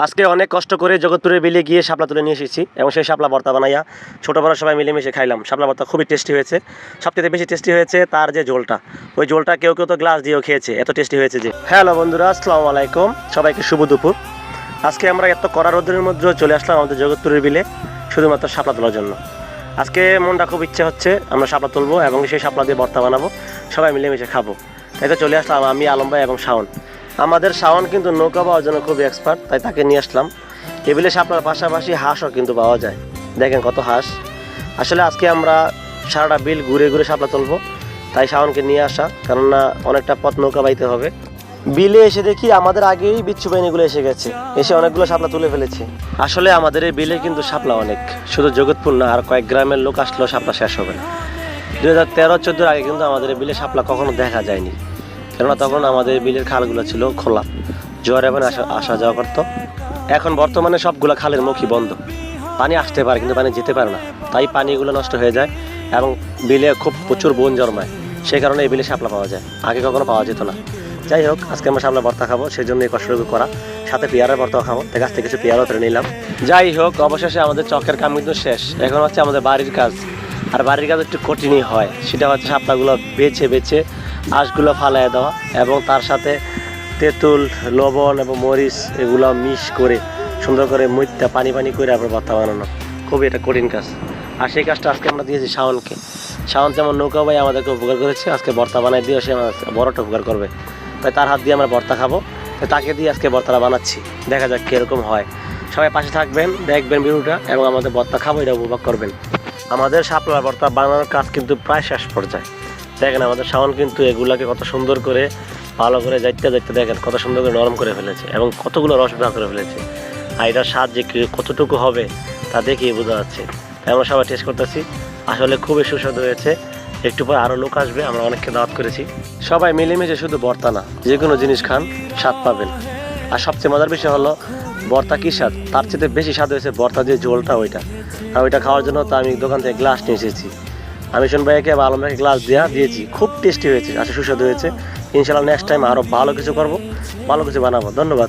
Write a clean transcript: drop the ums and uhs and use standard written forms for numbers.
আজকে অনেক কষ্ট করে জগৎপুরের বিলে গিয়ে শাপলা তুলে নিয়ে এসেছি এবং সেই শাপলা ভর্তা বানাইয়া ছোটো বড় সবাই মিলেমিশে খাইলাম। শাপলা ভর্তা খুবই টেস্টি হয়েছে। সবথেকে বেশি টেস্টি হয়েছে তার যে ঝোলটা, ওই ঝোলটা কেউ কেউ তো গ্লাস দিয়েও খেয়েছে, এত টেস্টি হয়েছে যে। হ্যালো বন্ধুরা, আসসালামু আলাইকুম, সবাইকে শুভ দুপুর। আজকে আমরা এত কড়া রোদ্রের মধ্যে চলে আসলাম আমাদের জগৎপুরের বিলে শুধুমাত্র শাপলা তোলার জন্য। আজকে মনটা খুব ইচ্ছে হচ্ছে আমরা শাপলা তুলবো এবং সেই শাপলা দিয়ে ভর্তা বানাবো, সবাই মিলেমিশে খাবো। তাই তো চলে আসলাম আমি, আলম ভাই এবং শাওন। আমাদের শাওন কিন্তু নৌকা পাওয়ার জন্য খুবই এক্সপার্ট, তাই তাকে নিয়ে আসলাম। টেবিলে শাপলার পাশাপাশি হাঁসও কিন্তু পাওয়া যায়, দেখেন কত হাঁস। আসলে আজকে আমরা সারাটা বিল ঘুরে ঘুরে শাপলা তুলবো, তাই শাওনকে নিয়ে আসা, কেননা অনেকটা পথ নৌকা বাইতে হবে। বিলে এসে দেখি আমাদের আগেই বিচ্ছু বাহিনীগুলো এসে গেছে, এসে অনেকগুলো শাপলা তুলে ফেলেছে। আসলে আমাদের এই বিলে কিন্তু শাপলা অনেক, শুধু জগৎপুর না, আর কয়েক গ্রামের লোক আসলেও শাপলা শেষ হবে না। 2013-14 আগে কিন্তু আমাদের এই বিলে শাপলা কখনো দেখা যায়নি, কেননা তখন আমাদের বিলের খালগুলো ছিল খোলা, জোয়ার এবং আসা যাওয়া করতো। এখন বর্তমানে সবগুলো খালের মুখই বন্ধ, পানি আসতে পারে কিন্তু পানি যেতে পারে না, তাই পানিগুলো নষ্ট হয়ে যায় এবং বিলে খুব প্রচুর বন জন্মায়। সেই কারণে এই বিলে শাপলা পাওয়া যায়, আগে কখনো পাওয়া যেত না। যাই হোক, আজকে আমরা শাপলা ভর্তা খাবো, সেই জন্য এই কষ্টটুকু করা, সাথে পেয়ারার ভর্তাও খাবো, তাই গাছ থেকে কিছু পেয়ারাও ধরে নিলাম। যাই হোক, অবশেষে আমাদের চকের কাম কিন্তু শেষ, এখন হচ্ছে আমাদের বাড়ির কাজ। আর বাড়ির কাজ একটু কঠিনই হয়, সেটা হচ্ছে শাপলাগুলো বেছে বেছে আঁশগুলো ফালাই দেওয়া এবং তার সাথে তেঁতুল, লবণ এবং মরিচ এগুলো মিক্স করে সুন্দর করে মুইতে পানি পানি করে আবার ভর্তা বানানো, খুবই এটা কঠিন কাজ। আর সেই কাজটা আজকে আমরা দিয়েছি শাওনকে। শাওন যেমন নৌকা ভাই আমাদেরকে উপকার করেছে, আজকে ভর্তা বানাই দিয়ে সে আমার বড়টা উপকার করবে, তাই তার হাত দিয়ে আমরা ভর্তা খাবো, তাই তাকে দিয়ে আজকে ভর্তাটা বানাচ্ছি। দেখা যাক কীরকম হয়। সবাই পাশে থাকবেন, দেখবেন ভিডিওটা এবং আমাদের ভর্তা খাবো এটা উপভোগ করবেন। আমাদের শাপলা ভর্তা বানানোর কাজ কিন্তু প্রায় শেষ পর্যায়ে। দেখেন আমাদের শাওন কিন্তু এগুলাকে কত সুন্দর করে ভালো করে যাইতে যাইতে দেখেন কত সুন্দর করে নরম করে ফেলেছে এবং কতগুলো রস বের করে ফেলেছে। আর এটার স্বাদ যে কতটুকু হবে তা দেখেই বোঝা যাচ্ছে। তাই আমরা সবাই টেস্ট করতেছি, আসলে খুবই সুস্বাদু হয়েছে। একটু পর আরও লোক আসবে, আমরা অনেককে দাওয়াত করেছি। সবাই মিলেমিশে শুধু ভর্তা না, যে কোনো জিনিস খান স্বাদ পাবেন। আর সবচেয়ে মজার বিষয় হলো ভর্তা কী স্বাদ, তার চেয়ে বেশি স্বাদ হয়েছে ভর্তা যে ঝোলটা ওইটা। আর ওইটা খাওয়ার জন্য তো আমি দোকান থেকে গ্লাস নিয়ে এসেছি। আমি শোন ভাইকে বা আলম ভাইকে গ্লাস দিয়েছি, খুব টেস্টি হয়েছে, আসলে সুস্বাদু হয়েছে। ইনশাআল্লাহ নেক্সট টাইম আরও ভালো কিছু করবো, ভালো কিছু বানাবো। ধন্যবাদ।